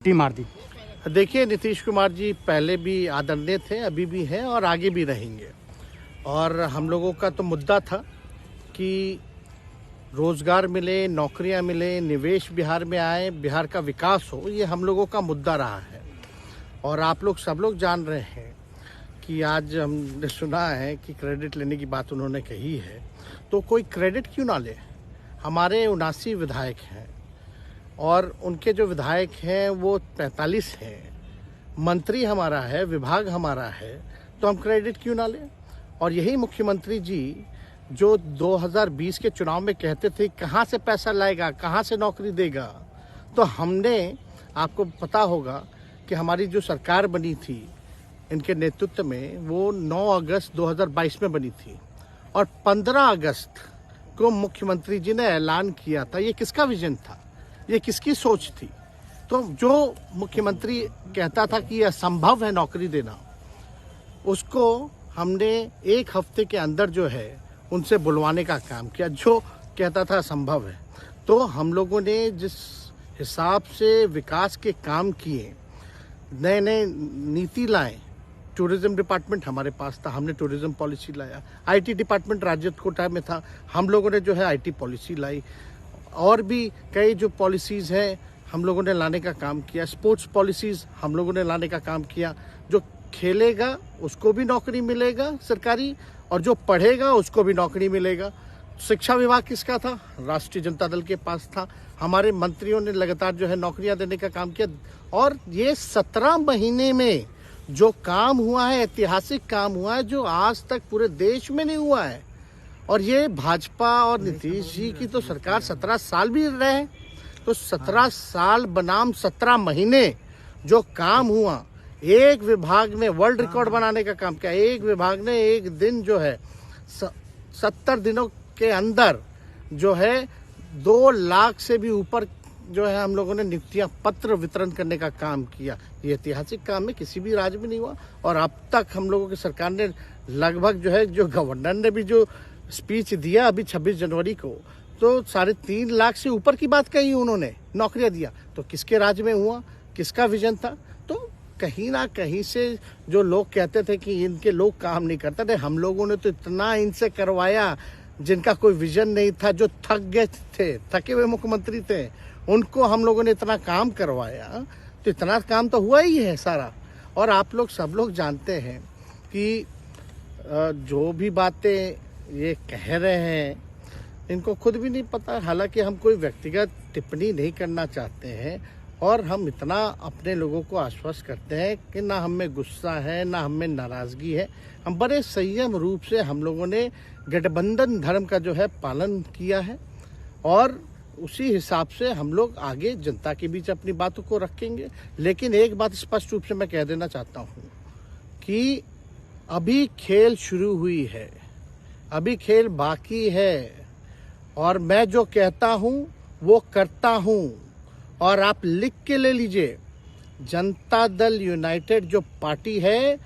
मार दी। देखिए, नीतीश कुमार जी पहले भी आदरणीय थे, अभी भी हैं और आगे भी रहेंगे। और हम लोगों का तो मुद्दा था कि रोजगार मिले, नौकरियां मिले, निवेश बिहार में आए, बिहार का विकास हो, ये हम लोगों का मुद्दा रहा है। और आप लोग सब लोग जान रहे हैं कि आज हमने सुना है कि क्रेडिट लेने की बात उन्होंने कही है, तो कोई क्रेडिट क्यों ना ले। हमारे 79 विधायक हैं और उनके जो विधायक हैं वो 45 हैं, मंत्री हमारा है, विभाग हमारा है, तो हम क्रेडिट क्यों ना लें। और यही मुख्यमंत्री जी जो 2020 के चुनाव में कहते थे कहाँ से पैसा लाएगा, कहाँ से नौकरी देगा, तो हमने, आपको पता होगा कि हमारी जो सरकार बनी थी इनके नेतृत्व में, वो 9 अगस्त 2022 में बनी थी और 15 अगस्त को मुख्यमंत्री जी ने ऐलान किया था। ये किसका विजन था, ये किसकी सोच थी। तो जो मुख्यमंत्री कहता था कि यह असंभव है नौकरी देना, उसको हमने एक हफ्ते के अंदर जो है उनसे बुलवाने का काम किया। जो कहता था असंभव है, तो हम लोगों ने जिस हिसाब से विकास के काम किए, नए नए नीति लाए, टूरिज्म डिपार्टमेंट हमारे पास था, हमने टूरिज्म पॉलिसी लाया। आईटी डिपार्टमेंट राज्य कोटा में था, हम लोगों ने जो है आईटी पॉलिसी लाई। और भी कई जो पॉलिसीज़ हैं हम लोगों ने लाने का काम किया। स्पोर्ट्स पॉलिसीज़ हम लोगों ने लाने का काम किया। जो खेलेगा उसको भी नौकरी मिलेगा सरकारी, और जो पढ़ेगा उसको भी नौकरी मिलेगा। शिक्षा विभाग किसका था, राष्ट्रीय जनता दल के पास था। हमारे मंत्रियों ने लगातार जो है नौकरियां देने का काम किया। और ये 17 महीने में जो काम हुआ है, ऐतिहासिक काम हुआ है, जो आज तक पूरे देश में नहीं हुआ है। और ये भाजपा और नीतीश जी की तो सरकार 17 साल भी रहे, तो 17 साल बनाम 17 महीने जो काम हुआ, एक विभाग में वर्ल्ड रिकॉर्ड बनाने का काम किया। एक विभाग ने एक दिन जो है 70 दिनों के अंदर जो है 2 लाख से भी ऊपर जो है हम लोगों ने नियुक्तियां पत्र वितरण करने का काम किया। ये ऐतिहासिक काम है, किसी भी राज्य में नहीं हुआ। और अब तक हम लोगों की सरकार ने लगभग जो है, जो गवर्नर ने भी जो स्पीच दिया अभी 26 जनवरी को, तो 3.5 लाख से ऊपर की बात कही उन्होंने, नौकरियां दिया। तो किसके राज्य में हुआ, किसका विजन था। तो कहीं ना कहीं से जो लोग कहते थे कि इनके लोग काम नहीं करते थे, हम लोगों ने तो इतना इनसे करवाया जिनका कोई विजन नहीं था, जो थक गए थे, थके हुए मुख्यमंत्री थे, उनको हम लोगों ने इतना काम करवाया। तो इतना काम तो हुआ ही है सारा। और आप लोग सब लोग जानते हैं कि जो भी बातें ये कह रहे हैं इनको खुद भी नहीं पता। हालांकि हम कोई व्यक्तिगत टिप्पणी नहीं करना चाहते हैं, और हम इतना अपने लोगों को आश्वस्त करते हैं कि ना हम में गुस्सा है, ना हम में नाराजगी है। हम बड़े संयम रूप से हम लोगों ने गठबंधन धर्म का जो है पालन किया है, और उसी हिसाब से हम लोग आगे जनता के बीच अपनी बातों को रखेंगे। लेकिन एक बात स्पष्ट रूप से मैं कह देना चाहता हूँ कि अभी खेल शुरू हुई है, अभी खेल बाकी है। और मैं जो कहता हूँ वो करता हूँ। और आप लिख के ले लीजिए, जनता दल यूनाइटेड जो पार्टी है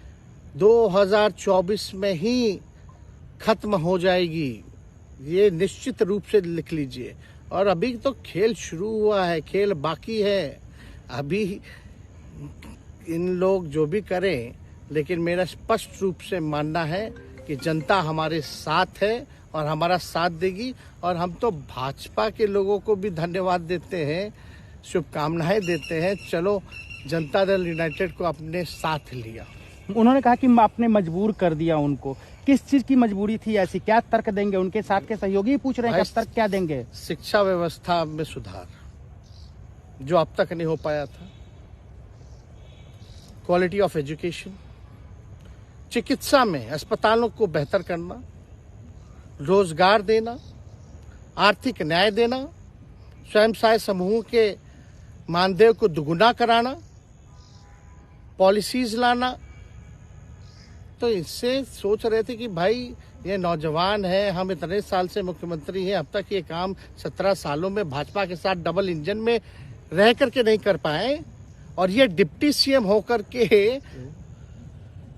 2024 में ही खत्म हो जाएगी, ये निश्चित रूप से लिख लीजिए। और अभी तो खेल शुरू हुआ है, खेल बाकी है। अभी इन लोग जो भी करें, लेकिन मेरा स्पष्ट रूप से मानना है कि जनता हमारे साथ है और हमारा साथ देगी। और हम तो भाजपा के लोगों को भी धन्यवाद देते हैं, शुभकामनाएं देते हैं। चलो, जनता दल यूनाइटेड को अपने साथ लिया। उन्होंने कहा कि आपने मजबूर कर दिया उनको। किस चीज की मजबूरी थी ऐसी, क्या तर्क देंगे? उनके साथ के सहयोगी पूछ रहे हैं, तर्क क्या देंगे? शिक्षा व्यवस्था में सुधार जो अब तक नहीं हो पाया था, क्वालिटी ऑफ एजुकेशन, चिकित्सा में अस्पतालों को बेहतर करना, रोजगार देना, आर्थिक न्याय देना, स्वयं सहायता समूह के मानदेय को दुगुना कराना, पॉलिसीज लाना। तो इससे सोच रहे थे कि भाई ये नौजवान है, हम इतने साल से मुख्यमंत्री हैं, अब तक ये काम 17 सालों में भाजपा के साथ डबल इंजन में रह करके नहीं कर पाए, और ये डिप्टी सीएम होकर के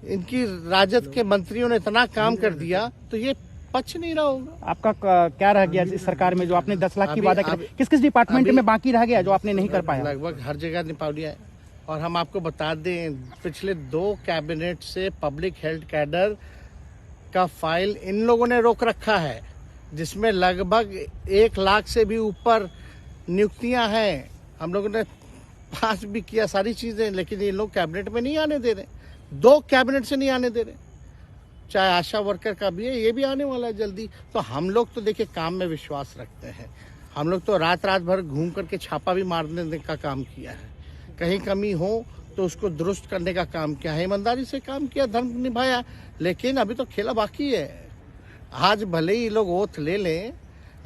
इनकी राजद के मंत्रियों ने इतना काम कर दिया। तो ये पच नहीं रहा होगा। आपका क्या रह गया इस सरकार में जो आपने 10 लाख की अभी- वादा किया? अभी- किस किस डिपार्टमेंट अभी- में बाकी रह गया जो आपने नहीं कर पाया? लगभग हर जगह निपा लिया है। और हम आपको बता दें, पिछले 2 कैबिनेट से पब्लिक हेल्थ कैडर का फाइल इन लोगों ने रोक रखा है, जिसमें लगभग 1 लाख से भी ऊपर नियुक्तियां हैं। हम लोगों ने पास भी किया सारी चीजें, लेकिन ये लोग कैबिनेट में नहीं आने दे रहे। 2 कैबिनेट से नहीं आने दे रहे। चाहे आशा वर्कर का भी है, ये भी आने वाला है जल्दी। तो हम लोग तो देखिए काम में विश्वास रखते हैं। हम लोग तो रात रात भर घूम करके छापा भी मारने का काम किया है। कहीं कमी हो तो उसको दुरुस्त करने का काम किया है, ईमानदारी से काम किया, धर्म निभाया। लेकिन अभी तो खेला बाकी है। आज भले ही लोग ओथ ले लें,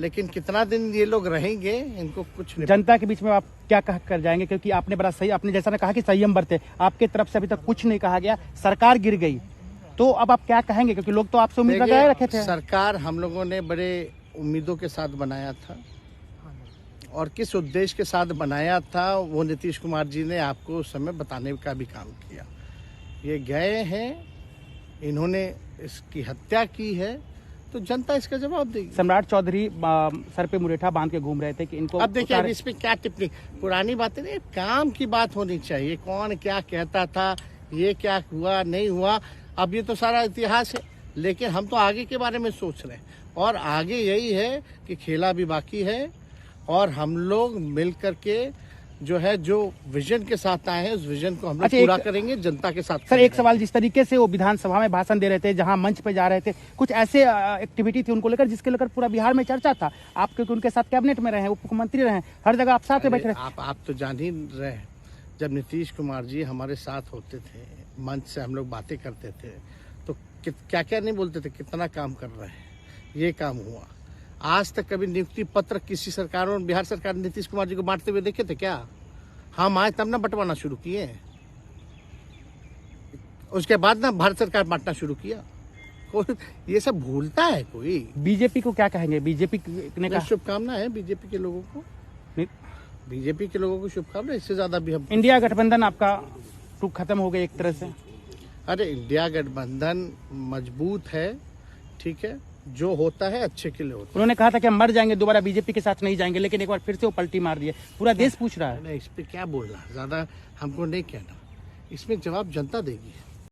लेकिन कितना दिन ये लोग रहेंगे, इनको कुछ नहीं। जनता के बीच में आप क्या कह कर जाएंगे? क्योंकि आपने बड़ा सही, आपने जैसा ने कहा कि संयम बरते, आपके तरफ से अभी तक कुछ नहीं कहा गया, सरकार गिर गई, तो अब आप क्या कहेंगे? क्योंकि लोग तो आपसे उम्मीद लगाए रखे थे। सरकार हम लोगों ने बड़े उम्मीदों के साथ बनाया था, और किस उद्देश्य के साथ बनाया था वो नीतीश कुमार जी ने आपको उस समय बताने का भी काम किया। ये गए हैं, इन्होंने इसकी हत्या की है, तो जनता इसका जवाब देगी। सम्राट चौधरी सर पे मुरेठा बांध के घूम रहे थे कि इनको अब देखिए, अब इस पे क्या टिप्पणी, पुरानी बातें नहीं, काम की बात होनी चाहिए। कौन क्या कहता था, ये क्या हुआ नहीं हुआ, अब ये तो सारा इतिहास है। लेकिन हम तो आगे के बारे में सोच रहे हैं, और आगे यही है कि खेला भी बाकी है, और हम लोग मिल करके जो है, जो विजन के साथ आए हैं, उस विजन को हम लोग पूरा करेंगे जनता के साथ। सर एक सवाल, जिस तरीके से वो विधानसभा में भाषण दे रहे थे, जहां मंच पे जा रहे थे, कुछ ऐसे एक्टिविटी थी उनको लेकर जिसके लेकर पूरा बिहार में चर्चा था। आप क्योंकि उनके साथ कैबिनेट में रहे, उप मुख्यमंत्री रहे, हर जगह आप साथ में बैठे रहे। आप तो जान ही रहे हैं, जब नीतीश कुमार जी हमारे साथ होते थे, मंच से हम लोग बातें करते थे, तो क्या क्या नहीं बोलते थे, कितना काम कर रहे हैं, ये काम हुआ। आज तक कभी नियुक्ति पत्र किसी सरकारों, बिहार सरकार ने नीतीश कुमार जी को बांटते हुए देखे थे क्या? हम आए तब ना बंटवाना शुरू किए, उसके बाद ना भारत सरकार बांटना शुरू किया। कोई ये सब भूलता है कोई? बीजेपी को क्या कहेंगे? बीजेपी ने कहा शुभकामना है बीजेपी के लोगों को, बीजेपी के लोगों को शुभकामना। इससे ज्यादा भी हम, इंडिया गठबंधन आपका टूक खत्म हो गया एक तरह से। अरे इंडिया गठबंधन मजबूत है, ठीक है, जो होता है अच्छे के लिए होता है। उन्होंने कहा था कि हम मर जाएंगे, दोबारा बीजेपी के साथ नहीं जाएंगे, लेकिन एक बार फिर से वो पलटी मार दिए। पूरा देश पूछ रहा है। इस पे क्या बोलना, ज्यादा हमको नहीं कहना, इसमें जवाब जनता देगी।